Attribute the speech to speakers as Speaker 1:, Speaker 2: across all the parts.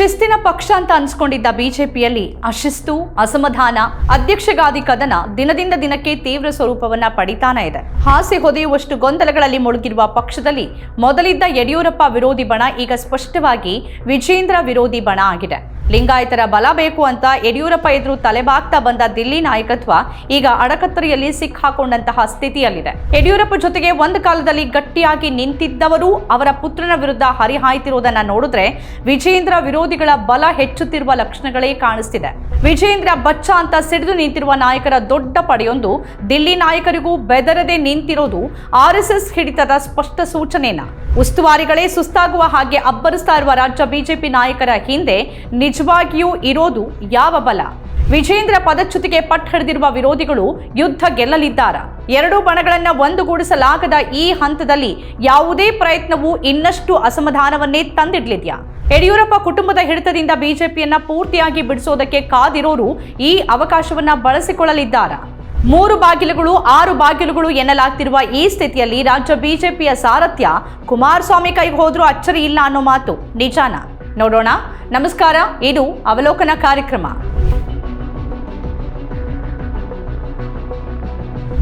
Speaker 1: ಶಿಸ್ತಿನ ಪಕ್ಷ ಅಂತ ಅನ್ಸ್ಕೊಂಡಿದ್ದ ಬಿಜೆಪಿಯಲ್ಲಿ ಅಶಿಸ್ತು, ಅಸಮಾಧಾನ, ಅಧ್ಯಕ್ಷಗಾದಿ ಕದನ ದಿನದಿಂದ ದಿನಕ್ಕೆ ತೀವ್ರ ಸ್ವರೂಪವನ್ನ ಪಡಿತಾನೆ ಇದೆ. ಹಾಸಿ ಹೊದೆಯುವಷ್ಟು ಗೊಂದಲಗಳಲ್ಲಿ ಮುಳುಗಿರುವ ಪಕ್ಷದಲ್ಲಿ ಮೊದಲಿದ್ದ ಯಡಿಯೂರಪ್ಪ ವಿರೋಧಿ ಬಣ ಈಗ ಸ್ಪಷ್ಟವಾಗಿ ವಿಜೇಂದ್ರ ವಿರೋಧಿ ಬಣ ಆಗಿದೆ. ಲಿಂಗಾಯತರ ಬಲ ಬೇಕು ಅಂತ ಯಡಿಯೂರಪ್ಪ ಎದುರು ತಲೆಬಾಗ್ತಾ ಬಂದ ದಿಲ್ಲಿ ನಾಯಕತ್ವ ಈಗ ಅಡಕತ್ತರಿಯಲ್ಲಿ ಸಿಕ್ಕಾಕೊಂಡಂತಹ ಸ್ಥಿತಿಯಲ್ಲಿದೆ. ಯಡಿಯೂರಪ್ಪ ಜೊತೆಗೆ ಒಂದು ಕಾಲದಲ್ಲಿ ಗಟ್ಟಿಯಾಗಿ ನಿಂತಿದ್ದವರು ಅವರ ಪುತ್ರನ ವಿರುದ್ಧ ಹರಿಹಾಯ್ತಿರುವುದನ್ನ ನೋಡಿದ್ರೆ ವಿಜೇಂದ್ರ ವಿರೋಧಿಗಳ ಬಲ ಹೆಚ್ಚುತ್ತಿರುವ ಲಕ್ಷಣಗಳೇ ಕಾಣಿಸ್ತಿದೆ. ವಿಜೇಂದ್ರ ಬಚ್ಚ ಅಂತ ಸಿಡಿದು ನಿಂತಿರುವ ನಾಯಕರ ದೊಡ್ಡ ಪಡೆಯೊಂದು ದಿಲ್ಲಿ ನಾಯಕರಿಗೂ ಬೆದರದೆ ನಿಂತಿರೋದು RSS ಹಿಡಿತದ ಸ್ಪಷ್ಟ ಸೂಚನೆನ. ಉಸ್ತುವಾರಿಗಳೇ ಸುಸ್ತಾಗುವ ಹಾಗೆ ಅಬ್ಬರಿಸ್ತಾ ಇರುವ ರಾಜ್ಯ ಬಿಜೆಪಿ ನಾಯಕರ ಹಿಂದೆ ನಿಜವಾಗಿಯೂ ಇರೋದು ಯಾವ ಬಲ? ವಿಜೇಂದ್ರ ಪದಚ್ಯುತಿಗೆ ಪಟ್ಟು ಹಿಡಿದಿರುವ ವಿರೋಧಿಗಳು ಯುದ್ಧ ಗೆಲ್ಲಲಿದ್ದಾರ? ಎರಡೂ ಬಣಗಳನ್ನ ಒಂದುಗೂಡಿಸಲಾಗದ ಈ ಹಂತದಲ್ಲಿ ಯಾವುದೇ ಪ್ರಯತ್ನವೂ ಇನ್ನಷ್ಟು ಅಸಮಾಧಾನವನ್ನೇ ತಂದಿಡ್ಲಿದ್ಯಾ? ಯಡಿಯೂರಪ್ಪ ಕುಟುಂಬದ ಹಿಡಿತದಿಂದ ಬಿಜೆಪಿಯನ್ನ ಪೂರ್ತಿಯಾಗಿ ಬಿಡಿಸೋದಕ್ಕೆ ಕಾದಿರೋರು ಈ ಅವಕಾಶವನ್ನ ಬಳಸಿಕೊಳ್ಳಲಿದ್ದಾರ? 3 ಬಾಗಿಲುಗಳು 6 ಬಾಗಿಲುಗಳು ಎನ್ನಲಾಗ್ತಿರುವ ಈ ಸ್ಥಿತಿಯಲ್ಲಿ ರಾಜ್ಯ ಬಿಜೆಪಿಯ ಸಾರಥ್ಯ ಕುಮಾರಸ್ವಾಮಿ ಕೈಗೆ ಹೋದ್ರೂ ಅಚ್ಚರಿ ಇಲ್ಲ ಅನ್ನೋ ಮಾತು ನಿಜಾನ? ನೋಡೋಣ. ನಮಸ್ಕಾರ, ಇದು ಅವಲೋಕನ ಕಾರ್ಯಕ್ರಮ.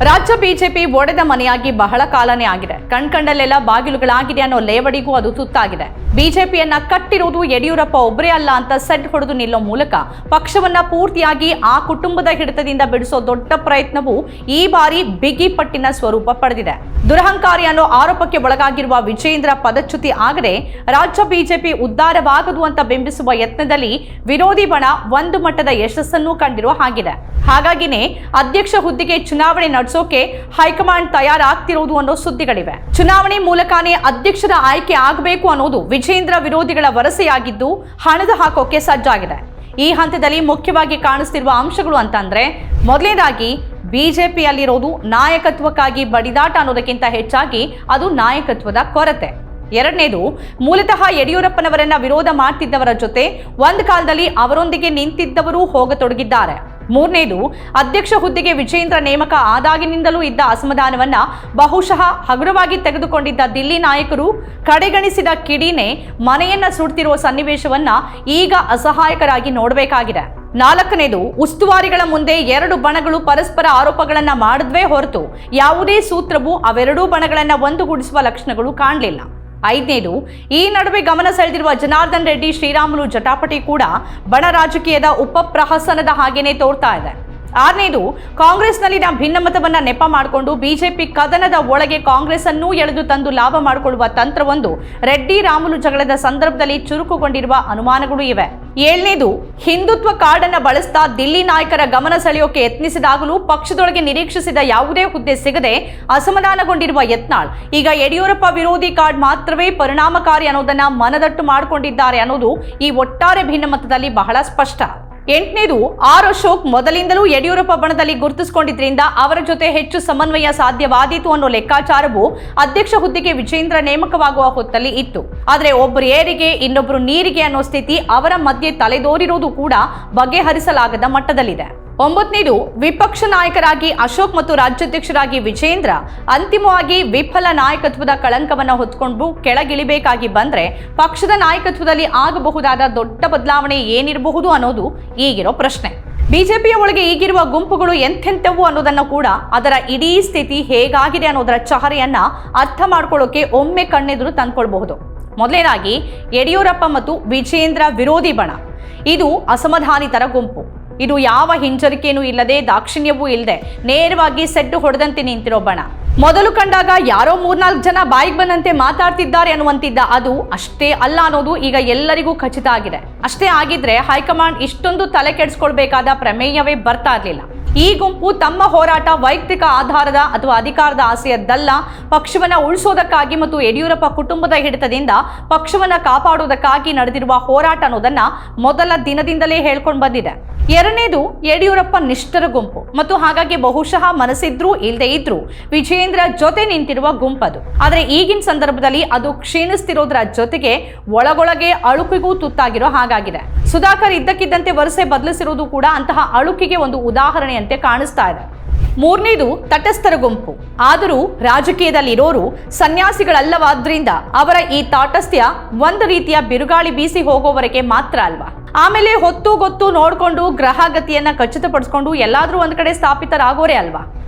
Speaker 1: ರಾಜ್ಯ ಬಿಜೆಪಿ ಒಡೆದ ಮನೆಯಾಗಿ ಬಹಳ ಕಾಲನೇ ಆಗಿದೆ. ಕಣ್ಕಂಡಲ್ಲೆಲ್ಲ ಬಾಗಿಲುಗಳಾಗಿದೆ ಅನ್ನೋ ಲೇವಡಿಗೂ ಅದು ತುತ್ತಾಗಿದೆ. ಬಿಜೆಪಿಯನ್ನ ಕಟ್ಟಿರೋದು ಯಡಿಯೂರಪ್ಪ ಒಬ್ಬರೇ ಅಲ್ಲ ಅಂತ ಸೆಡ್ ಹೊಡೆದು ನಿಲ್ಲೋ ಮೂಲಕ ಪಕ್ಷವನ್ನ ಪೂರ್ತಿಯಾಗಿ ಆ ಕುಟುಂಬದ ಹಿಡಿತದಿಂದ ಬಿಡಿಸೋ ದೊಡ್ಡ ಪ್ರಯತ್ನವು ಈ ಬಾರಿ ಬಿಗಿ ಪಟ್ಟಿನ ಸ್ವರೂಪ ಪಡೆದಿದೆ. ದುರಹಂಕಾರಿ ಅನ್ನೋ ಆರೋಪಕ್ಕೆ ಒಳಗಾಗಿರುವ ವಿಜೇಂದ್ರ ಪದಚ್ಯುತಿ ಆಗದೆ ರಾಜ್ಯ ಬಿಜೆಪಿ ಉದ್ಧಾರವಾಗದು ಅಂತ ಬಿಂಬಿಸುವ ಯತ್ನದಲ್ಲಿ ವಿರೋಧಿ ಬಣ ಒಂದು ಮಟ್ಟದ ಯಶಸ್ಸನ್ನು ಕಂಡಿರೋ ಹಾಗಿದೆ. ಹಾಗಾಗಿನೇ ಅಧ್ಯಕ್ಷ ಹುದ್ದೆಗೆ ಚುನಾವಣೆ ನಡೆಸೋಕೆ ಹೈಕಮಾಂಡ್ ತಯಾರಾಗ್ತಿರೋದು ಅನ್ನೋ ಸುದ್ದಿಗಳಿವೆ. ಚುನಾವಣೆ ಮೂಲಕನೇ ಅಧ್ಯಕ್ಷರ ಆಯ್ಕೆ ಆಗಬೇಕು ಅನ್ನೋದು ವಿಜೇಂದ್ರ ವಿರೋಧಿಗಳ ವರಸೆಯಾಗಿದ್ದು ಹಣದ ಹಾಕೋಕೆ ಸಜ್ಜಾಗಿದೆ. ಈ ಹಂತದಲ್ಲಿ ಮುಖ್ಯವಾಗಿ ಕಾಣಿಸ್ತಿರುವ ಅಂಶಗಳು ಅಂತಂದ್ರೆ, ಮೊದಲನೇದಾಗಿ ಬಿಜೆಪಿಯಲ್ಲಿರೋದು ನಾಯಕತ್ವಕ್ಕಾಗಿ ಬಡಿದಾಟ ಅನ್ನೋದಕ್ಕಿಂತ ಹೆಚ್ಚಾಗಿ ಅದು ನಾಯಕತ್ವದ ಕೊರತೆ. ಎರಡನೇದು, ಮೂಲತಃ ಯಡಿಯೂರಪ್ಪನವರನ್ನ ವಿರೋಧ ಮಾಡ್ತಿದ್ದವರ ಜೊತೆ ಒಂದು ಕಾಲದಲ್ಲಿ ಅವರೊಂದಿಗೆ ನಿಂತಿದ್ದವರು ಹೋಗತೊಡಗಿದ್ದಾರೆ. ಮೂರನೇದು, ಅಧ್ಯಕ್ಷ ಹುದ್ದೆಗೆ ವಿಜೇಂದ್ರ ನೇಮಕ ಆದಾಗಿನಿಂದಲೂ ಇದ್ದ ಅಸಮಾಧಾನವನ್ನ ಬಹುಶಃ ಹಗುರವಾಗಿ ತೆಗೆದುಕೊಂಡಿದ್ದ ದಿಲ್ಲಿ ನಾಯಕರು ಕಡೆಗಣಿಸಿದ ಕಿಡಿನೇ ಮನೆಯನ್ನ ಸುಡ್ತಿರುವ ಸನ್ನಿವೇಶವನ್ನ ಈಗ ಅಸಹಾಯಕರಾಗಿ ನೋಡಬೇಕಾಗಿದೆ. ನಾಲ್ಕನೇದು, ಉಸ್ತುವಾರಿಗಳ ಮುಂದೆ ಎರಡು ಬಣಗಳು ಪರಸ್ಪರ ಆರೋಪಗಳನ್ನ ಮಾಡಿದ್ವೇ ಹೊರತು ಯಾವುದೇ ಸೂತ್ರವು ಅವೆರಡೂ ಬಣಗಳನ್ನ ಒಂದುಗೂಡಿಸುವ ಲಕ್ಷಣಗಳು ಕಾಣಲಿಲ್ಲ. ಐದನೇದು, ಈ ನಡುವೆ ಗಮನ ಸೆಳೆದಿರುವ ಜನಾರ್ದನ್ ರೆಡ್ಡಿ ಶ್ರೀರಾಮುಲು ಜಟಾಪಟಿ ಕೂಡ ಬಣ ರಾಜಕೀಯದ ಉಪಪ್ರಹಸನದ ಹಾಗೇನೆ ತೋರ್ತಾ ಇದೆ. ಆರನೇದು, ಕಾಂಗ್ರೆಸ್ನಲ್ಲಿನ ಭಿನ್ನಮತವನ್ನ ನೆಪ ಮಾಡಿಕೊಂಡು ಬಿಜೆಪಿ ಕದನದ ಒಳಗೆ ಕಾಂಗ್ರೆಸ್ ಅನ್ನೂ ಎಳೆದು ತಂದು ಲಾಭ ಮಾಡಿಕೊಳ್ಳುವ ತಂತ್ರವೊಂದು ರೆಡ್ಡಿ ರಾಮುಲು ಜಗಳದ ಸಂದರ್ಭದಲ್ಲಿ ಚುರುಕುಗೊಂಡಿರುವ ಅನುಮಾನಗಳು ಇವೆ. ಏಳನೇದು, ಹಿಂದುತ್ವ ಕಾರ್ಡನ್ನ ಬಳಸ್ತಾ ದಿಲ್ಲಿ ನಾಯಕರ ಗಮನ ಸೆಳೆಯೋಕೆ ಯತ್ನಿಸಿದಾಗಲೂ ಪಕ್ಷದೊಳಗೆ ನಿರೀಕ್ಷಿಸಿದ ಯಾವುದೇ ಹುದ್ದೆ ಸಿಗದೆ ಅಸಮಾಧಾನಗೊಂಡಿರುವ ಯತ್ನಾಳ್ ಈಗ ಯಡಿಯೂರಪ್ಪ ವಿರೋಧಿ ಕಾರ್ಡ್ ಮಾತ್ರವೇ ಪರಿಣಾಮಕಾರಿ ಅನ್ನೋದನ್ನ ಮನದಟ್ಟು ಮಾಡಿಕೊಂಡಿದ್ದಾರೆ ಅನ್ನೋದು ಈ ಒಟ್ಟಾರೆ ಭಿನ್ನಮತದಲ್ಲಿ ಬಹಳ ಸ್ಪಷ್ಟ. ಎಂಟನೇದು, ಅಶೋಕ್ ಮೊದಲಿಂದಲೂ ಯಡಿಯೂರಪ್ಪ ಬಣದಲ್ಲಿ ಗುರುತಿಸಿಕೊಂಡಿದ್ರಿಂದ ಅವರ ಜೊತೆ ಹೆಚ್ಚು ಸಮನ್ವಯ ಸಾಧ್ಯವಾದೀತು ಅನ್ನೋ ಲೆಕ್ಕಾಚಾರವು ಅಧ್ಯಕ್ಷ ಹುದ್ದೆಗೆ ವಿಜೇಂದ್ರ ನೇಮಕವಾಗುವ ಹೊತ್ತಲ್ಲಿ ಇತ್ತು. ಆದರೆ ಒಬ್ಬರು ಏರಿಗೆ ಇನ್ನೊಬ್ಬರು ನೀರಿಗೆ ಅನ್ನೋ ಸ್ಥಿತಿ ಅವರ ಮಧ್ಯೆ ತಲೆದೋರಿರೋದು ಕೂಡ ಬಗೆಹರಿಸಲಾಗದ ಮಟ್ಟದಲ್ಲಿದೆ. ಒಂಬತ್ತನೇದು, ವಿಪಕ್ಷ ನಾಯಕರಾಗಿ ಅಶೋಕ್ ಮತ್ತು ರಾಜ್ಯಾಧ್ಯಕ್ಷರಾಗಿ ವಿಜೇಂದ್ರ ಅಂತಿಮವಾಗಿ ವಿಫಲ ನಾಯಕತ್ವದ ಕಳಂಕವನ್ನು ಹೊತ್ಕೊಂಡು ಕೆಳಗಿಳಿಬೇಕಾಗಿ ಬಂದ್ರೆ ಪಕ್ಷದ ನಾಯಕತ್ವದಲ್ಲಿ ಆಗಬಹುದಾದ ದೊಡ್ಡ ಬದಲಾವಣೆ ಏನಿರಬಹುದು ಅನ್ನೋದು ಈಗಿರೋ ಪ್ರಶ್ನೆ. ಬಿಜೆಪಿಯ ಒಳಗೆ ಈಗಿರುವ ಗುಂಪುಗಳು ಎಂಥೆಂಥವು ಅನ್ನೋದನ್ನು ಕೂಡ, ಅದರ ಇಡೀ ಸ್ಥಿತಿ ಹೇಗಾಗಿದೆ ಅನ್ನೋದರ ಚಹರೆಯನ್ನ ಅರ್ಥ ಮಾಡ್ಕೊಳ್ಳೋಕೆ ಒಮ್ಮೆ ಕಣ್ಣೆದುರು ತಂದ್ಕೊಳ್ಬಹುದು. ಮೊದಲನೇದಾಗಿ ಯಡಿಯೂರಪ್ಪ ಮತ್ತು ವಿಜೇಂದ್ರ ವಿರೋಧಿ ಬಣ. ಇದು ಅಸಮಾಧಾನಿತರ ಗುಂಪು. ಇದು ಯಾವ ಹಿಂಜರಿಕೆಯೂ ಇಲ್ಲದೆ ದಾಕ್ಷಿಣ್ಯವೂ ಇಲ್ಲದೆ ನೇರವಾಗಿ ಸೆಡ್ಡು ಹೊಡೆದಂತೆ ನಿಂತಿರೋ ಬಣ. ಮೊದಲು ಕಂಡಾಗ ಯಾರೋ 3-4 ಜನ ಬಾಯಿಗೆ ಬಂದಂತೆ ಮಾತಾಡ್ತಿದ್ದಾರೆ ಅನ್ನುವಂತಿದ್ದ ಅದು ಅಷ್ಟೇ ಅಲ್ಲ ಅನ್ನೋದು ಈಗ ಎಲ್ಲರಿಗೂ ಖಚಿತ ಆಗಿದೆ. ಅಷ್ಟೇ ಆಗಿದ್ರೆ ಹೈಕಮಾಂಡ್ ಇಷ್ಟೊಂದು ತಲೆ ಕೆಡಿಸ್ಕೊಳ್ಬೇಕಾದ ಪ್ರಮೇಯವೇ ಬರ್ತಾ ಇರಲಿಲ್ಲ. ಈ ಗುಂಪು ತಮ್ಮ ಹೋರಾಟ ವೈಯಕ್ತಿಕ ಆಧಾರದ ಅಥವಾ ಅಧಿಕಾರದ ಆಸೆಯದ್ದಲ್ಲ, ಪಕ್ಷವನ್ನ ಉಳಿಸೋದಕ್ಕಾಗಿ ಮತ್ತು ಯಡಿಯೂರಪ್ಪ ಕುಟುಂಬದ ಹಿಡಿತದಿಂದ ಪಕ್ಷವನ್ನ ಕಾಪಾಡೋದಕ್ಕಾಗಿ ನಡೆದಿರುವ ಹೋರಾಟ ಅನ್ನೋದನ್ನ ಮೊದಲ ದಿನದಿಂದಲೇ ಹೇಳ್ಕೊಂಡು ಬಂದಿದೆ. ಎರಡನೇದು, ಯಡಿಯೂರಪ್ಪ ನಿಷ್ಠರ ಗುಂಪು ಮತ್ತು ಹಾಗಾಗಿ ಬಹುಶಃ ಮನಸ್ಸಿದ್ರೂ ಇಲ್ಲದೆ ಇದ್ರೂ ವಿಜೇಂದ್ರ ಜೊತೆ ನಿಂತಿರುವ ಗುಂಪದು. ಆದರೆ ಈಗಿನ ಸಂದರ್ಭದಲ್ಲಿ ಅದು ಕ್ಷೀಣಿಸ್ತಿರೋದ್ರ ಜೊತೆಗೆ ಒಳಗೊಳಗೆ ಅಳುಕಿಗೂ ತುತ್ತಾಗಿರೋ ಹಾಗಾಗಿದೆ. ಸುಧಾಕರ್ ಇದ್ದಕ್ಕಿದ್ದಂತೆ ವರಸೆ ಬದಲಿಸಿರೋದು ಕೂಡ ಅಂತಹ ಅಳುಕಿಗೆ ಒಂದು ಉದಾಹರಣೆಯಂತೆ ಕಾಣಿಸ್ತಾ ಇದೆ. ಮೂರನೇದು ತಟಸ್ಥರ ಗುಂಪು. ಆದರೂ ರಾಜಕೀಯದಲ್ಲಿರೋರು ಸನ್ಯಾಸಿಗಳಲ್ಲವಾದ್ರಿಂದ ಅವರ ಈ ತಾಟಸ್ಥ್ಯ ಒಂದು ರೀತಿಯ ಬಿರುಗಾಳಿ ಬೀಸಿ ಹೋಗೋವರೆಗೆ ಮಾತ್ರ ಅಲ್ವಾ. ಆಮೇಲೆ ಹೊತ್ತು ಗೊತ್ತು ನೋಡ್ಕೊಂಡು ಗ್ರಹಗತಿಯನ್ನ ಖಚಿತಪಡಿಸ್ಕೊಂಡು ಎಲ್ಲಾದ್ರೂ ಒಂದ್ ಕಡೆ ಸ್ಥಾಪಿತರಾಗೋರೇ ಅಲ್ವಾ.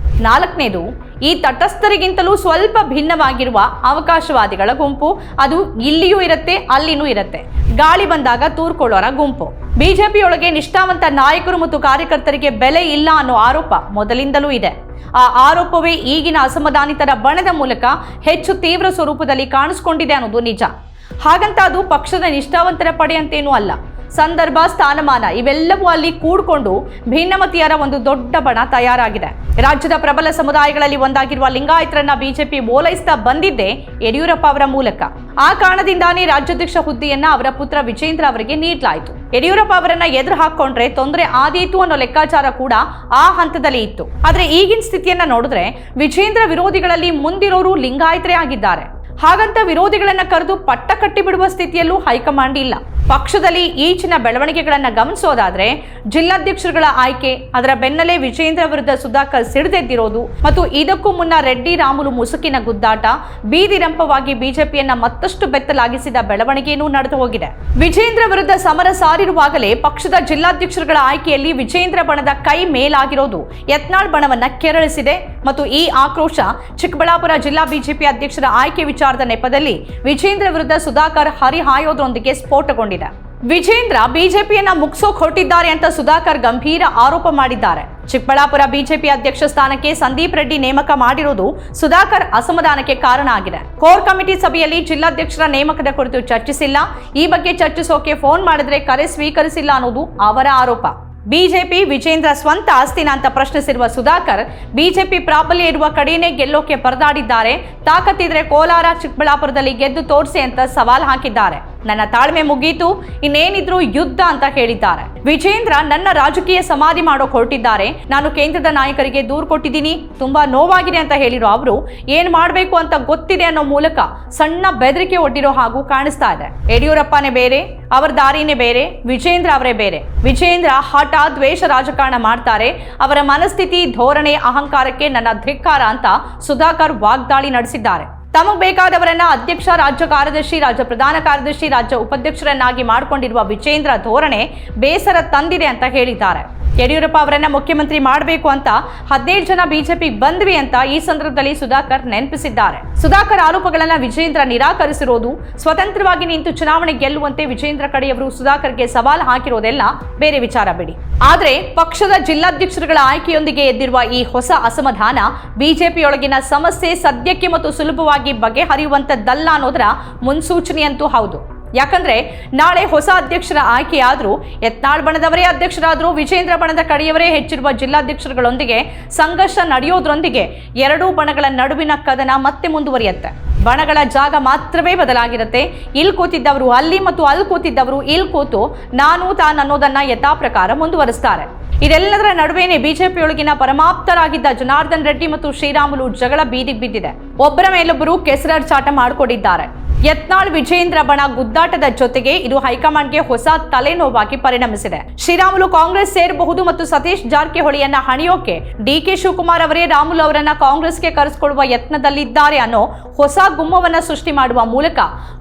Speaker 1: ನಾಲ್ಕನೇದು ಈ ತಟಸ್ಥರಿಗಿಂತಲೂ ಸ್ವಲ್ಪ ಭಿನ್ನವಾಗಿರುವ ಅವಕಾಶವಾದಿಗಳ ಗುಂಪು. ಅದು ಇಲ್ಲಿಯೂ ಇರುತ್ತೆ, ಅಲ್ಲಿನೂ ಇರುತ್ತೆ. ಗಾಳಿ ಬಂದಾಗ ತೂರ್ಕೊಳ್ಳೋರ ಗುಂಪು. ಬಿಜೆಪಿಯೊಳಗೆ ನಿಷ್ಠಾವಂತ ನಾಯಕರು ಮತ್ತು ಕಾರ್ಯಕರ್ತರಿಗೆ ಬೆಲೆ ಇಲ್ಲ ಅನ್ನೋ ಆರೋಪ ಮೊದಲಿಂದಲೂ ಇದೆ. ಆ ಆರೋಪವೇ ಈಗಿನ ಅಸಮಾಧಾನಿತರ ಬಣದ ಮೂಲಕ ಹೆಚ್ಚು ತೀವ್ರ ಸ್ವರೂಪದಲ್ಲಿ ಕಾಣಿಸ್ಕೊಂಡಿದೆ ಅನ್ನೋದು ನಿಜ. ಹಾಗಂತ ಅದು ಪಕ್ಷದ ನಿಷ್ಠಾವಂತರ ಪಡೆ ಅಂತೇನೂ ಅಲ್ಲ. ಸಂದರ್ಭ, ಸ್ಥಾನಮಾನ ಇವೆಲ್ಲವೂ ಅಲ್ಲಿ ಕೂಡ್ಕೊಂಡು ಭಿನ್ನಮತೀಯರ ಒಂದು ದೊಡ್ಡ ಬಣ ತಯಾರಾಗಿದೆ. ರಾಜ್ಯದ ಪ್ರಬಲ ಸಮುದಾಯಗಳಲ್ಲಿ ಒಂದಾಗಿರುವ ಲಿಂಗಾಯತರನ್ನ ಬಿಜೆಪಿ ಓಲೈಸ್ತಾ ಬಂದಿದ್ದೇ ಯಡಿಯೂರಪ್ಪ ಅವರ ಮೂಲಕ. ಆ ಕಾರಣದಿಂದಾನೇ ರಾಜ್ಯಾಧ್ಯಕ್ಷ ಹುದ್ದೆಯನ್ನ ಅವರ ಪುತ್ರ ವಿಜೇಂದ್ರ ಅವರಿಗೆ ನೀಡಲಾಯಿತು. ಯಡಿಯೂರಪ್ಪ ಅವರನ್ನ ಎದುರು ಹಾಕೊಂಡ್ರೆ ತೊಂದರೆ ಆದೀತು ಅನ್ನೋ ಲೆಕ್ಕಾಚಾರ ಕೂಡ ಆ ಹಂತದಲ್ಲಿ ಇತ್ತು. ಆದ್ರೆ ಈಗಿನ ಸ್ಥಿತಿಯನ್ನ ನೋಡಿದ್ರೆ ವಿಜೇಂದ್ರ ವಿರೋಧಿಗಳಲ್ಲಿ ಮುಂದಿರೋರು ಲಿಂಗಾಯತರೇ ಆಗಿದ್ದಾರೆ. ಹಾಗಂತ ವಿರೋಧಿಗಳನ್ನ ಕರೆದು ಪಟ್ಟ ಕಟ್ಟಿ ಬಿಡುವ ಸ್ಥಿತಿಯಲ್ಲೂ ಹೈಕಮಾಂಡ್ ಇಲ್ಲ. ಪಕ್ಷದಲ್ಲಿ ಈಚಿನ ಬೆಳವಣಿಗೆಗಳನ್ನ ಗಮನಿಸೋದಾದ್ರೆ ಜಿಲ್ಲಾಧ್ಯಕ್ಷರುಗಳ ಆಯ್ಕೆ, ಅದರ ಬೆನ್ನಲ್ಲೇ ವಿಜೇಂದ್ರ ವಿರುದ್ಧ ಸುಧಾಕರ್ ಸಿಡಿದೆದ್ದಿರೋದು ಮತ್ತು ಇದಕ್ಕೂ ಮುನ್ನ ರೆಡ್ಡಿ ರಾಮುಲು ಮುಸುಕಿನ ಗುದ್ದಾಟ ಬೀದಿರಂಪವಾಗಿ ಬಿಜೆಪಿಯನ್ನ ಮತ್ತಷ್ಟು ಬೆತ್ತಲಾಗಿಸಿದ ಬೆಳವಣಿಗೆಯೂ ನಡೆದು ಹೋಗಿದೆ. ವಿಜೇಂದ್ರ ವಿರುದ್ಧ ಸಮರ ಸಾರಿರುವಾಗಲೇ ಪಕ್ಷದ ಜಿಲ್ಲಾಧ್ಯಕ್ಷರುಗಳ ಆಯ್ಕೆಯಲ್ಲಿ ವಿಜೇಂದ್ರ ಬಣದ ಕೈ ಮೇಲಾಗಿರೋದು ಯತ್ನಾಳ್ ಬಣವನ್ನ ಕೆರಳಿಸಿದೆ ಮತ್ತು ಈ ಆಕ್ರೋಶ ಚಿಕ್ಕಬಳ್ಳಾಪುರ ಜಿಲ್ಲಾ ಬಿಜೆಪಿ ಅಧ್ಯಕ್ಷರ ಆಯ್ಕೆ ವಿಚಾರದ ನೆಪದಲ್ಲಿ ವಿಜೇಂದ್ರ ವಿರುದ್ಧ ಸುಧಾಕರ್ ಹರಿಹಾಯೋದ್ರೊಂದಿಗೆ ಸ್ಫೋಟಗೊಂಡಿದೆ. ವಿಜೇಂದ್ರ ಬಿಜೆಪಿಯನ್ನ ಮುಗಿಸೋಕ್ ಹೊರಟಿದ್ದಾರೆ ಅಂತ ಸುಧಾಕರ್ ಗಂಭೀರ ಆರೋಪ ಮಾಡಿದ್ದಾರೆ. ಚಿಕ್ಕಬಳ್ಳಾಪುರ ಬಿಜೆಪಿ ಅಧ್ಯಕ್ಷ ಸ್ಥಾನಕ್ಕೆ ಸಂದೀಪ್ ರೆಡ್ಡಿ ನೇಮಕ ಮಾಡಿರುವುದು ಸುಧಾಕರ್ ಅಸಮಾಧಾನಕ್ಕೆ ಕಾರಣ ಆಗಿದೆ. ಕೋರ್ ಕಮಿಟಿ ಸಭೆಯಲ್ಲಿ ಜಿಲ್ಲಾಧ್ಯಕ್ಷರ ನೇಮಕದ ಕುರಿತು ಚರ್ಚಿಸಿಲ್ಲ. ಈ ಬಗ್ಗೆ ಚರ್ಚಿಸೋಕೆ ಫೋನ್ ಮಾಡಿದ್ರೆ ಕರೆ ಸ್ವೀಕರಿಸಿಲ್ಲ ಅನ್ನೋದು ಅವರ ಆರೋಪ. ಬಿಜೆಪಿ ವಿಜೇಂದ್ರ ಸ್ವಂತ ಆಸ್ತಿನ ಅಂತ ಪ್ರಶ್ನಿಸಿರುವ ಸುಧಾಕರ್ ಬಿಜೆಪಿ ಪ್ರಾಬಲ್ಯ ಇರುವ ಕಡೆಯೇ ಗೆಲ್ಲೋಕೆ ಪರದಾಡಿದ್ದಾರೆ. ತಾಕತ್ತಿದ್ರೆ ಕೋಲಾರ, ಚಿಕ್ಕಬಳ್ಳಾಪುರದಲ್ಲಿ ಗೆದ್ದು ತೋರಿಸಿ ಅಂತ ಸವಾಲ್ ಹಾಕಿದ್ದಾರೆ. ನನ್ನ ತಾಳ್ಮೆ ಮುಗೀತು, ಇನ್ನೇನಿದ್ರು ಯುದ್ಧ ಅಂತ ಹೇಳಿದ್ದಾರೆ. ವಿಜೇಂದ್ರ ನನ್ನ ರಾಜಕೀಯ ಸಮಾಧಿ ಮಾಡೋಕ್ ಹೊರಟಿದ್ದಾರೆ. ನಾನು ಕೇಂದ್ರದ ನಾಯಕರಿಗೆ ದೂರು ಕೊಟ್ಟಿದ್ದೀನಿ, ತುಂಬಾ ನೋವಾಗಿದೆ ಅಂತ ಹೇಳಿರೋ ಅವರು ಏನ್ ಮಾಡ್ಬೇಕು ಅಂತ ಗೊತ್ತಿದೆ ಅನ್ನೋ ಮೂಲಕ ಸಣ್ಣ ಬೆದರಿಕೆ ಒಡ್ಡಿರೋ ಹಾಗೂ ಕಾಣಿಸ್ತಾ ಇದೆ. ಯಡಿಯೂರಪ್ಪನೇ ಬೇರೆ, ಅವರ ದಾರಿನೇ ಬೇರೆ, ವಿಜೇಂದ್ರ ಅವರೇ ಬೇರೆ. ವಿಜೇಂದ್ರ ಹಠ, ದ್ವೇಷ ರಾಜಕಾರಣ ಮಾಡ್ತಾರೆ. ಅವರ ಮನಸ್ಥಿತಿ, ಧೋರಣೆ, ಅಹಂಕಾರಕ್ಕೆ ನನ್ನ ಧಿಕ್ಕಾರ ಅಂತ ಸುಧಾಕರ್ ವಾಗ್ದಾಳಿ ನಡೆಸಿದ್ದಾರೆ. ತಮಗ್ ಬೇಕಾದವರನ್ನ ಅಧ್ಯಕ್ಷ, ರಾಜ್ಯ ಕಾರ್ಯದರ್ಶಿ, ರಾಜ್ಯ ಪ್ರಧಾನ ಕಾರ್ಯದರ್ಶಿ, ರಾಜ್ಯ ಉಪಾಧ್ಯಕ್ಷರನ್ನಾಗಿ ಮಾಡಿಕೊಂಡಿರುವ ವಿಜೇಂದ್ರ ಧೋರಣೆ ಬೇಸರ ತಂದಿದೆ ಅಂತ ಹೇಳಿದ್ದಾರೆ. ಯಡಿಯೂರಪ್ಪ ಅವರನ್ನ ಮುಖ್ಯಮಂತ್ರಿ ಮಾಡಬೇಕು ಅಂತ 15 ಜನ ಬಿಜೆಪಿ ಬಂದ್ವಿ ಅಂತ ಈ ಸಂದರ್ಭದಲ್ಲಿ ಸುಧಾಕರ್ ನೆನಪಿಸಿದ್ದಾರೆ. ಸುಧಾಕರ್ ಆರೋಪಗಳನ್ನ ವಿಜೇಂದ್ರ ನಿರಾಕರಿಸಿರೋದು, ಸ್ವತಂತ್ರವಾಗಿ ನಿಂತು ಚುನಾವಣೆ ಗೆಲ್ಲುವಂತೆ ವಿಜೇಂದ್ರ ಕಡೆಯವರು ಸುಧಾಕರ್ಗೆ ಸವಾಲು ಹಾಕಿರೋದೆಲ್ಲ ಬೇರೆ ವಿಚಾರ ಬಿಡಿ. ಆದ್ರೆ ಪಕ್ಷದ ಜಿಲ್ಲಾಧ್ಯಕ್ಷರುಗಳ ಆಯ್ಕೆಯೊಂದಿಗೆ ಎದ್ದಿರುವ ಈ ಹೊಸ ಅಸಮಾಧಾನ ಬಿಜೆಪಿಯೊಳಗಿನ ಸಮಸ್ಯೆ ಸದ್ಯಕ್ಕೆ ಮತ್ತು ಸುಲಭವಾಗಿ ಬಗೆಹರಿಯುವಂತದ್ದಲ್ಲ ಅನ್ನೋದರ ಮುನ್ಸೂಚನೆಯಂತೂ ಹೌದು. ಯಾಕಂದ್ರೆ ನಾಳೆ ಹೊಸ ಅಧ್ಯಕ್ಷರ ಆಯ್ಕೆಯಾದ್ರೂ, ಯತ್ನಾಳ್ ಬಣದವರೇ ಅಧ್ಯಕ್ಷರಾದ್ರೂ, ವಿಜೇಂದ್ರ ಬಣದ ಕಡೆಯವರೇ ಹೆಚ್ಚಿರುವ ಜಿಲ್ಲಾಧ್ಯಕ್ಷರುಗಳೊಂದಿಗೆ ಸಂಘರ್ಷ ನಡೆಯೋದ್ರೊಂದಿಗೆ ಎರಡೂ ಬಣಗಳ ನಡುವಿನ ಕದನ ಮತ್ತೆ ಮುಂದುವರಿಯುತ್ತೆ. ಬಣಗಳ ಜಾಗ ಮಾತ್ರವೇ ಬದಲಾಗಿರುತ್ತೆ. ಇಲ್ಲಿ ಕೂತಿದ್ದವರು ಅಲ್ಲಿ ಮತ್ತು ಅಲ್ಲಿ ಕೂತಿದ್ದವರು ಇಲ್ಲಿ ಕೂತು ನಾನು ತಾನು ಅನ್ನೋದನ್ನ ಯಥಾ ಪ್ರಕಾರ ಮುಂದುವರಿಸ್ತಾರೆ. ಇದೆಲ್ಲದರ ನಡುವೆನೇ ಬಿಜೆಪಿಯೊಳಗಿನ ಪರಮಾಪ್ತರಾಗಿದ್ದ ಜನಾರ್ದನ್ ರೆಡ್ಡಿ ಮತ್ತು ಶ್ರೀರಾಮುಲು ಜಗಳ ಬೀದಿಗೆ ಬಿದ್ದಿದೆ. ಒಬ್ಬರ ಮೇಲೊಬ್ಬರು ಕೆಸರಾಚಾಟ ಮಾಡಿಕೊಂಡಿದ್ದಾರೆ. ಯತ್ನಾಳ್ ವಿಜೇಂದ್ರ ಬಣ ಗುದ್ದಾಟದ ಜೊತೆಗೆ ಇದು ಹೈಕಮಾಂಡ್ಗೆ ಹೊಸ ತಲೆನೋವಾಗಿ ಪರಿಣಮಿಸಿದೆ. ಶ್ರೀರಾಮುಲು ಕಾಂಗ್ರೆಸ್ ಸೇರಬಹುದು ಮತ್ತು ಸತೀಶ್ ಜಾರಕಿಹೊಳಿಯನ್ನ ಹಣಿಯೋಕೆ ಡಿಕೆ ಶಿವಕುಮಾರ್ ಅವರೇ ರಾಮುಲು ಅವರನ್ನ ಕಾಂಗ್ರೆಸ್ಗೆ ಕರೆಸಿಕೊಳ್ಳುವ ಯತ್ನದಲ್ಲಿದ್ದಾರೆ ಅನ್ನೋ ಹೊಸ ಗುಮ್ಮವನ್ನ ಸೃಷ್ಟಿ ಮಾಡುವ ಮೂಲಕ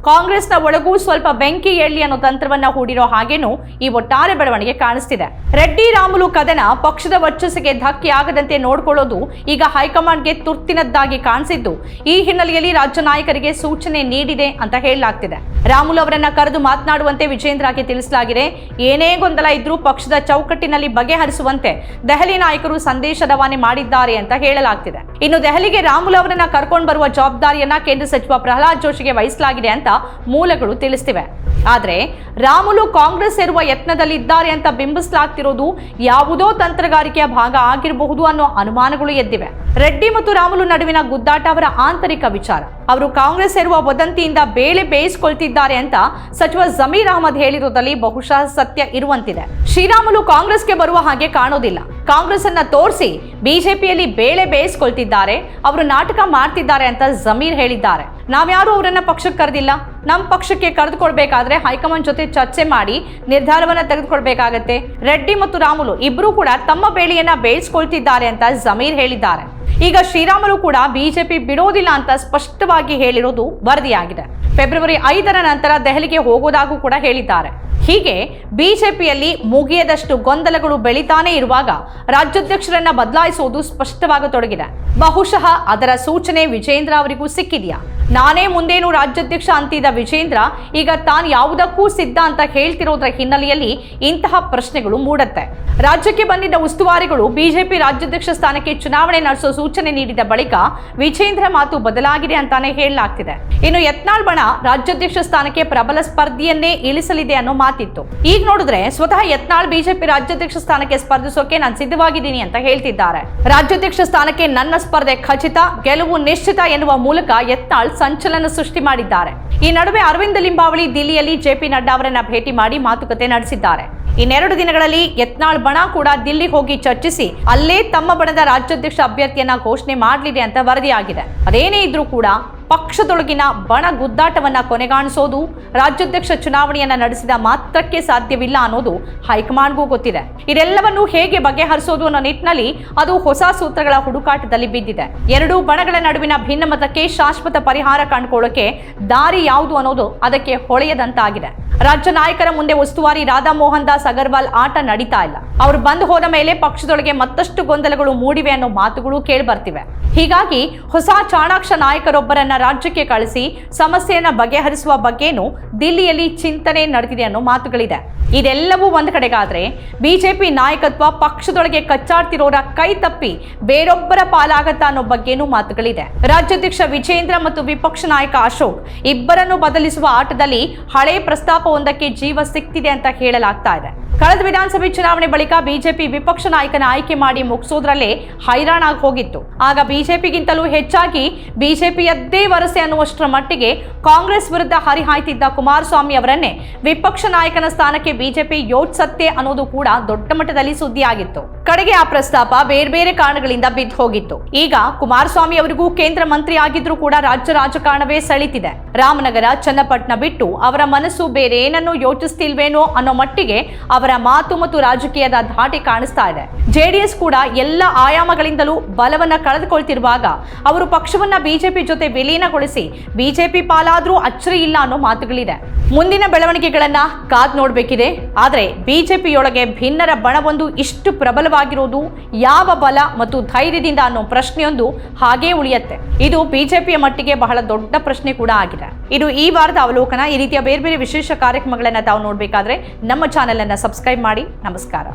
Speaker 1: ಕಾಂಗ್ರೆಸ್ನ ಒಳಗೂ ಸ್ವಲ್ಪ ಬೆಂಕಿ ಏಳ್ಲಿ ಅನ್ನೋ ತಂತ್ರವನ್ನ ಹೂಡಿರೋ ಹಾಗೇನೂ ಈ ಒಟ್ಟಾರೆ ಬೆಳವಣಿಗೆ ಕಾಣಿಸ್ತಿದೆ. ರೆಡ್ಡಿ ರಾಮುಲು ಕದನ ಪಕ್ಷದ ವರ್ಚಸ್ಸಿಗೆ ಧಕ್ಕೆ ಆಗದಂತೆ ನೋಡಿಕೊಳ್ಳೋದು ಈಗ ಹೈಕಮಾಂಡ್ಗೆ ತುರ್ತಿನದ್ದಾಗಿ ಕಾಣಿಸಿದ್ದು, ಈ ಹಿನ್ನೆಲೆಯಲ್ಲಿ ರಾಜ್ಯ ನಾಯಕರಿಗೆ ಸೂಚನೆ ನೀಡಿದೆ ಅಂತ ಹೇಳಲಾಗ್ತಿದೆ. ರಾಮುಲು ಅವರನ್ನ ಕರೆದು ಮಾತನಾಡುವಂತೆ ವಿಜೇಂದ್ರಗೆ ತಿಳಿಸಲಾಗಿದೆ. ಏನೇ ಗೊಂದಲ ಇದ್ರೂ ಪಕ್ಷದ ಚೌಕಟ್ಟಿನಲ್ಲಿ ಬಗೆಹರಿಸುವಂತೆ ದೆಹಲಿ ನಾಯಕರು ಸಂದೇಶ ರವಾನೆ ಮಾಡಿದ್ದಾರೆ ಅಂತ ಹೇಳಲಾಗ್ತಿದೆ. ಇನ್ನು ದೆಹಲಿಗೆ ರಾಮುಲು ಅವರನ್ನ ಕರ್ಕೊಂಡು ಬರುವ ಜವಾಬ್ದಾರಿಯನ್ನ ಕೇಂದ್ರ ಸಚಿವ ಪ್ರಹ್ಲಾದ್ ಜೋಶಿಗೆ ವಹಿಸಲಾಗಿದೆ ಅಂತ ಮೂಲಗಳು ತಿಳಿಸ್ತಿವೆ. ಆದ್ರೆ ರಾಮುಲು ಕಾಂಗ್ರೆಸ್ ಸೇರುವ ಯತ್ನದಲ್ಲಿದ್ದಾರೆ ಅಂತ ಬಿಂಬಿಸಲಾಗ್ತಿರೋದು ಯಾವುದೋ ತಂತ್ರಗಾರಿಕೆಯ ಭಾಗ ಆಗಿರಬಹುದು ಅನ್ನೋ ಅನುಮಾನಗಳು ಎದ್ದಿವೆ. ರೆಡ್ಡಿ ಮತ್ತು ರಾಮುಲು ನಡುವಿನ ಗುದ್ದಾಟ ಅವರ ಆಂತರಿಕ ವಿಚಾರ. ಅವರು ಕಾಂಗ್ರೆಸ್ ಸೇರುವ ವದಂತಿಯಿಂದ ಬೇಳೆ ಬೇಯಿಸಿಕೊಳ್ತಿದ್ದಾರೆ ಅಂತ ಸಚಿವ ಜಮೀರ್ ಅಹಮದ್ ಹೇಳಿರೋದಲ್ಲಿ ಬಹುಶಃ ಸತ್ಯ ಇರುವಂತಿದೆ. ಶ್ರೀರಾಮುಲು ಕಾಂಗ್ರೆಸ್ಗೆ ಬರುವ ಹಾಗೆ ಕಾಣೋದಿಲ್ಲ. ಕಾಂಗ್ರೆಸ್ ಅನ್ನ ತೋರಿಸಿ ಬಿಜೆಪಿಯಲ್ಲಿ ಬೇಳೆ ಬೇಯಿಸಿಕೊಳ್ತಿದ್ದಾರೆ, ಅವರು ನಾಟಕ ಮಾಡ್ತಿದ್ದಾರೆ ಅಂತ ಜಮೀರ್ ಹೇಳಿದ್ದಾರೆ. ನಾವ್ಯಾರು ಅವರನ್ನ ಪಕ್ಷಕ್ಕೆ ಕರೆದಿಲ್ಲ. ನಮ್ಮ ಪಕ್ಷಕ್ಕೆ ಕರೆದುಕೊಳ್ಬೇಕಾದ್ರೆ ಹೈಕಮಾಂಡ್ ಜೊತೆ ಚರ್ಚೆ ಮಾಡಿ ನಿರ್ಧಾರವನ್ನ ತೆಗೆದುಕೊಳ್ಬೇಕಾಗತ್ತೆ. ರೆಡ್ಡಿ ಮತ್ತು ರಾಮುಲು ಇಬ್ಬರೂ ಕೂಡ ತಮ್ಮ ಬೇಳೆಯನ್ನ ಬೇಯಿಸ್ಕೊಳ್ತಿದ್ದಾರೆ ಅಂತ ಜಮೀರ್ ಹೇಳಿದ್ದಾರೆ. ಈಗ ಶ್ರೀರಾಮುಲು ಕೂಡ ಬಿಜೆಪಿ ಬಿಡೋದಿಲ್ಲ ಅಂತ ಸ್ಪಷ್ಟವಾಗಿ ಹೇಳಿರೋದು ವರದಿಯಾಗಿದೆ. ಫೆಬ್ರವರಿ 5ರ ನಂತರ ದೆಹಲಿಗೆ ಹೋಗೋದಾಗೂ ಕೂಡ ಹೇಳಿದ್ದಾರೆ. ಹೀಗೆ ಬಿಜೆಪಿಯಲ್ಲಿ ಮುಗಿಯದಷ್ಟು ಗೊಂದಲಗಳು ಬೆಳೀತಾನೆ ಇರುವಾಗ ರಾಜ್ಯಾಧ್ಯಕ್ಷರನ್ನ ಬದಲಾಯಿಸುವುದು ಸ್ಪಷ್ಟವಾಗತೊಡಗಿದೆ. ಬಹುಶಃ ಅದರ ಸೂಚನೆ ವಿಜೇಂದ್ರ ಅವರಿಗೂ ಸಿಕ್ಕಿದೆಯಾ? ನಾನೇ ಮುಂದೇನು ರಾಜ್ಯಾಧ್ಯಕ್ಷ ಅಂತಿದ್ದ ವಿಜೇಂದ್ರ ಈಗ ತಾನು ಯಾವುದಕ್ಕೂ ಸಿದ್ಧ ಅಂತ ಹೇಳ್ತಿರೋದ್ರ ಹಿನ್ನೆಲೆಯಲ್ಲಿ ಇಂತಹ ಪ್ರಶ್ನೆಗಳು ಮೂಡುತ್ತೆ. ರಾಜ್ಯಕ್ಕೆ ಬಂದಿದ್ದ ಉಸ್ತುವಾರಿಗಳು ಬಿಜೆಪಿ ರಾಜ್ಯಾಧ್ಯಕ್ಷ ಸ್ಥಾನಕ್ಕೆ ಚುನಾವಣೆ ನಡೆಸೋ ಸೂಚನೆ ನೀಡಿದ ಬಳಿಕ ವಿಜೇಂದ್ರ ಮಾತು ಬದಲಾಗಿದೆ ಅಂತಾನೆ ಹೇಳಲಾಗ್ತಿದೆ. ಇನ್ನು ಯತ್ನಾಳ್ ಬಣ ರಾಜ್ಯಾಧ್ಯಕ್ಷ ಸ್ಥಾನಕ್ಕೆ ಪ್ರಬಲ ಸ್ಪರ್ಧಿಯನ್ನೇ ಇಳಿಸಲಿದೆ ಅನ್ನೋ ಮಾತಿತ್ತು. ಈಗ ನೋಡಿದ್ರೆ ಸ್ವತಃ ಯತ್ನಾಳ್ ಬಿಜೆಪಿ ರಾಜ್ಯಾಧ್ಯಕ್ಷ ಸ್ಥಾನಕ್ಕೆ ಸ್ಪರ್ಧಿಸೋಕೆ ನಾನು ಸಿದ್ಧವಾಗಿದ್ದೀನಿ ಅಂತ ಹೇಳ್ತಿದ್ದಾರೆ. ರಾಜ್ಯಾಧ್ಯಕ್ಷ ಸ್ಥಾನಕ್ಕೆ ನನ್ನ ಸ್ಪರ್ಧೆ ಖಚಿತ, ಗೆಲುವು ನಿಶ್ಚಿತ ಎನ್ನುವ ಮೂಲಕ ಯತ್ನಾಳ್ ಸಂಚಲನ ಸೃಷ್ಟಿ ಮಾಡಿದ್ದಾರೆ. ಈ ನಡುವೆ ಅರವಿಂದ ಲಿಂಬಾವಳಿ ದಿಲ್ಲಿಯಲ್ಲಿ ಜೆಪಿ ನಡ್ಡಾ ಅವರನ್ನ ಭೇಟಿ ಮಾಡಿ ಮಾತುಕತೆ ನಡೆಸಿದ್ದಾರೆ. ಇನ್ನೆರಡು ದಿನಗಳಲ್ಲಿ ಯತ್ನಾಳ್ ಬಣ ಕೂಡ ದಿಲ್ಲಿ ಹೋಗಿ ಚರ್ಚಿಸಿ ಅಲ್ಲೇ ತಮ್ಮ ಬಣದ ರಾಜ್ಯಾಧ್ಯಕ್ಷ ಅಭ್ಯರ್ಥಿಯನ್ನ ಘೋಷಣೆ ಮಾಡಲಿದೆ ಅಂತ ವರದಿಯಾಗಿದೆ. ಅದೇನೇ ಇದ್ರೂ ಕೂಡ ಪಕ್ಷದೊಳಗಿನ ಬಣ ಗುದ್ದಾಟವನ್ನ ಕೊನೆಗಾಣಿಸೋದು ರಾಜ್ಯಾಧ್ಯಕ್ಷ ಚುನಾವಣೆಯನ್ನ ನಡೆಸಿದ ಮಾತ್ರಕ್ಕೆ ಸಾಧ್ಯವಿಲ್ಲ ಅನ್ನೋದು ಹೈಕಮಾಂಡ್ಗೂ ಗೊತ್ತಿದೆ. ಇದೆಲ್ಲವನ್ನು ಹೇಗೆ ಬಗೆಹರಿಸೋದು ಅನ್ನೋ ನಿಟ್ಟಿನಲ್ಲಿ ಅದು ಹೊಸ ಸೂತ್ರಗಳ ಹುಡುಕಾಟದಲ್ಲಿ ಬಿದ್ದಿದೆ. ಎರಡೂ ಬಣಗಳ ನಡುವಿನ ಭಿನ್ನಮತಕ್ಕೆ ಶಾಶ್ವತ ಪರಿಹಾರ ಕಂಡುಕೊಳ್ಳೋಕೆ ದಾರಿ ಯಾವುದು ಅನ್ನೋದು ಅದಕ್ಕೆ ಹೊಳೆಯದಂತಾಗಿದೆ. ರಾಜ್ಯ ನಾಯಕರ ಮುಂದೆ ಉಸ್ತುವಾರಿ ರಾಧಾ ಮೋಹನ್ ದಾಸ್ ಅಗರ್ವಾಲ್ ಆಟ ನಡೀತಾ ಇಲ್ಲ. ಅವರು ಬಂದು ಹೋದ ಮೇಲೆ ಪಕ್ಷದೊಳಗೆ ಮತ್ತಷ್ಟು ಗೊಂದಲಗಳು ಮೂಡಿವೆ ಅನ್ನೋ ಮಾತುಗಳು ಕೇಳಿಬರ್ತಿವೆ. ಹೀಗಾಗಿ ಹೊಸ ಚಾಣಾಕ್ಷ ನಾಯಕರೊಬ್ಬರನ್ನ ರಾಜ್ಯಕ್ಕೆ ಕಳಿಸಿ ಸಮಸ್ಯೆಯನ್ನ ಬಗೆಹರಿಸುವ ಬಗ್ಗೆನೂ ದಿಲ್ಲಿಯಲ್ಲಿ ಚಿಂತನೆ ನಡೆದಿದೆ ಅನ್ನೋ ಮಾತುಗಳಿದೆ. ಇದೆಲ್ಲವೂ ಒಂದ್ ಕಡೆಗಾದ್ರೆ ಬಿಜೆಪಿ ನಾಯಕತ್ವ ಪಕ್ಷದೊಳಗೆ ಕಚ್ಚಾಡ್ತಿರೋರ ಕೈ ತಪ್ಪಿ ಬೇರೊಬ್ಬರ ಪಾಲಾಗತ್ತಾ ಅನ್ನೋ ಬಗ್ಗೆನೂ ಮಾತುಗಳಿದೆ. ರಾಜ್ಯಾಧ್ಯಕ್ಷ ವಿಜೇಂದ್ರ ಮತ್ತು ವಿಪಕ್ಷ ನಾಯಕ ಅಶೋಕ್ ಇಬ್ಬರನ್ನು ಬದಲಿಸುವ ಆಟದಲ್ಲಿ ಹಳೆ ಪ್ರಸ್ತಾಪವೊಂದಕ್ಕೆ ಜೀವ ಸಿಕ್ತಿದೆ ಅಂತ ಹೇಳಲಾಗ್ತಾ ಇದೆ. ಕಳೆದ ವಿಧಾನಸಭೆ ಚುನಾವಣೆ ಬಳಿಕ ಬಿಜೆಪಿ ವಿಪಕ್ಷ ನಾಯಕನ ಆಯ್ಕೆ ಮಾಡಿ ಮುಗಿಸೋದ್ರಲ್ಲೇ ಹೈರಾಣಾಗಿ ಹೋಗಿತ್ತು. ಆಗ ಬಿಜೆಪಿಗಿಂತಲೂ ಹೆಚ್ಚಾಗಿ ಬಿಜೆಪಿಯದ್ದೇ ವರಸೆ ಅನ್ನುವಷ್ಟರ ಮಟ್ಟಿಗೆ ಕಾಂಗ್ರೆಸ್ ವಿರುದ್ಧ ಹರಿಹಾಯ್ತಿದ್ದ ಕುಮಾರಸ್ವಾಮಿ ಅವರನ್ನೇ ವಿಪಕ್ಷ ನಾಯಕನ ಸ್ಥಾನಕ್ಕೆ ಬಿಜೆಪಿ ಯೋಚಿಸತ್ತೆ ಅನ್ನೋದು ಕೂಡ ದೊಡ್ಡ ಮಟ್ಟದಲ್ಲಿ ಸುದ್ದಿಯಾಗಿತ್ತು. ಕಡೆಗೆ ಆ ಪ್ರಸ್ತಾಪ ಬೇರೆ ಬೇರೆ ಕಾರಣಗಳಿಂದ ಬಿದ್ದು ಹೋಗಿತ್ತು. ಈಗ ಕುಮಾರಸ್ವಾಮಿ ಅವರಿಗೂ ಕೇಂದ್ರ ಮಂತ್ರಿ ಆಗಿದ್ರೂ ಕೂಡ ರಾಜ್ಯ ರಾಜಕಾರಣವೇ ಸೆಳೀತಿದೆ. ರಾಮನಗರ, ಚನ್ನಪಟ್ಟಣ ಬಿಟ್ಟು ಅವರ ಮನಸ್ಸು ಬೇರೆ ಏನನ್ನೂ ಯೋಚಿಸ್ತಿಲ್ವೇನೋ ಅನ್ನೋ ಮಟ್ಟಿಗೆ ಅವರ ಮಾತು ಮತ್ತು ರಾಜಕೀಯದ ಧಾಟಿ ಕಾಣಿಸ್ತಾ ಇದೆ. ಜೆಡಿಎಸ್ ಕೂಡ ಎಲ್ಲ ಆಯಾಮಗಳಿಂದಲೂ ಬಲವನ್ನ ಕಳೆದುಕೊಳ್ತಿರುವಾಗ ಅವರು ಪಕ್ಷವನ್ನ ಬಿಜೆಪಿ ಜೊತೆ ವಿಲೀನಗೊಳಿಸಿ ಬಿಜೆಪಿ ಪಾಲಾದ್ರೂ ಅಚ್ಚರಿ ಇಲ್ಲ ಅನ್ನೋ ಮಾತುಗಳಿದೆ. ಮುಂದಿನ ಬೆಳವಣಿಗೆಗಳನ್ನ ಕಾದ್ ನೋಡ್ಬೇಕಿದೆ. ಆದ್ರೆ ಬಿಜೆಪಿಯೊಳಗೆ ಭಿನ್ನರ ಬಣವೊಂದು ಇಷ್ಟು ಪ್ರಬಲವಾಗಿರೋದು ಯಾವ ಬಲ ಮತ್ತು ಧೈರ್ಯದಿಂದ ಅನ್ನೋ ಪ್ರಶ್ನೆಯೊಂದು ಹಾಗೇ ಉಳಿಯತ್ತೆ. ಇದು ಬಿಜೆಪಿಯ ಮಟ್ಟಿಗೆ ಬಹಳ ದೊಡ್ಡ ಪ್ರಶ್ನೆ ಕೂಡ ಆಗಿದೆ. ಇದು ಈ ವಾರದ ಅವಲೋಕನ. ಈ ರೀತಿಯ ಬೇರೆ ಬೇರೆ ವಿಶೇಷ ಕಾರ್ಯಕ್ರಮಗಳನ್ನ ತಾವು ನೋಡ್ಬೇಕಾದ್ರೆ ನಮ್ಮ ಚಾನೆಲ್ ಅನ್ನ ಸಬ್ಸ್ಕ್ರೈಬ್ ಮಾಡಿ. ನಮಸ್ಕಾರ.